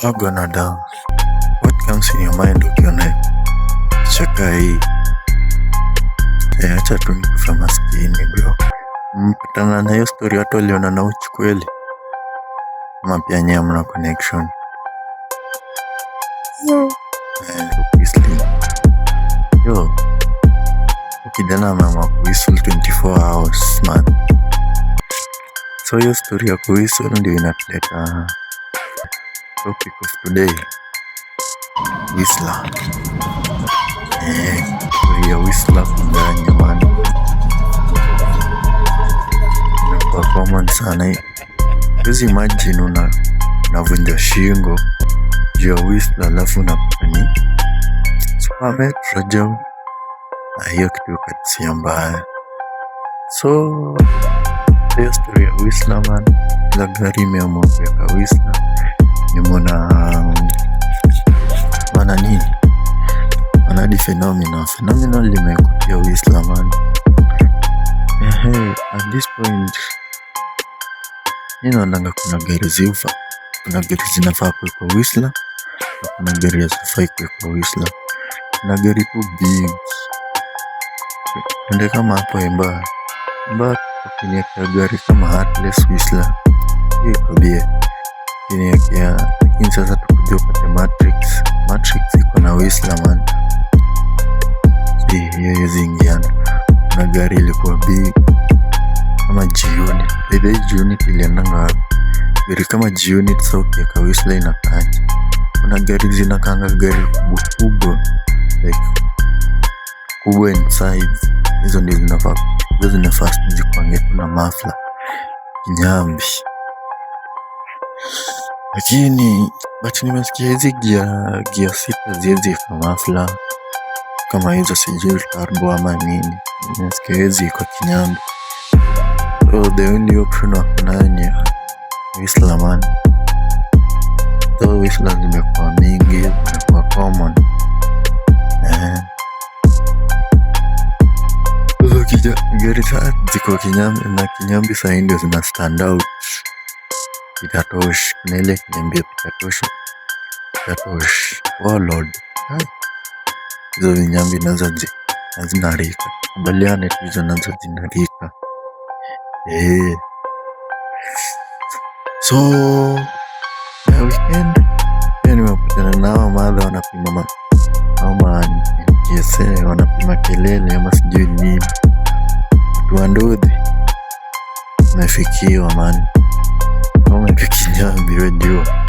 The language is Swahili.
How gonna dance? What comes in your mind ukiona chaka hii? Acha tu nikufa maskini bro. Mpatana na hiyo story watu waliona na uchi kweli? Ama pia nyinyi mna connection? Obviously. Yo, ukijana mama kuwhistle 24 hours man. So hiyo story ya kuwhistle ndio inatuleta topic of today. Whistler. Story ya Whistler kundani man. Kwa common sana hii. Huwezi imagine unavunja shingo juu ya Whistler alafu unapani Super Metro jam. Na hiyo kitu katisia mbaya. So hiyo story ya Whistler man, kila gari imeamua kuweka Whistler. Nimeona wana nini? Wana di Phenomenal limekutia Whistler man. At this point naonanga kuna gari ziufa. Kuna gari zinafaa kuwekwa Whistler na kuna gari hazifai kuwekwa Whistler. Kuna gari tu big. Ndio kama hapo Emba ukiniwekea gari kama Heartless Whistler hiyo iko bie. Ukiniwekea lakini sasa tukuje upate Matrix iko na Whistler man. Hiyo yuzingiana. Kuna gari ilikuwa big kama G-Unit. Ile G-Unit iliendanga wapi? Gari kama G-Unit sasa ukiweka Whistler inakaaje? Kuna gari zinakaanga gari kubwa like kubwa in size. Hizo ndio zinafaa zikuange na muffler kinyambi. Lakini but nimesikia hizi gear sita ziezi kwa muffler kama hizo sijui turbo ama nini. Nimesikia hizi kwa kinyambi. So the only option wakunani Whistler man. So Whistler zimekuwa mingi, zimekuwa common. Gari saa ziko kinyambi na kinyambi saa hii ndio zina stand out. Itatosh, kuna ile kinyambi Itatosh. Oh lord. Hizo vinyambi nazo zinarika. Kubaliane tu hizo nazo zinarika. So weekend nimepatana nao madha wanapima wanapima kelele ama sijui nini. Tuandudhi mefikiwa man. Umefikinyambi we jua.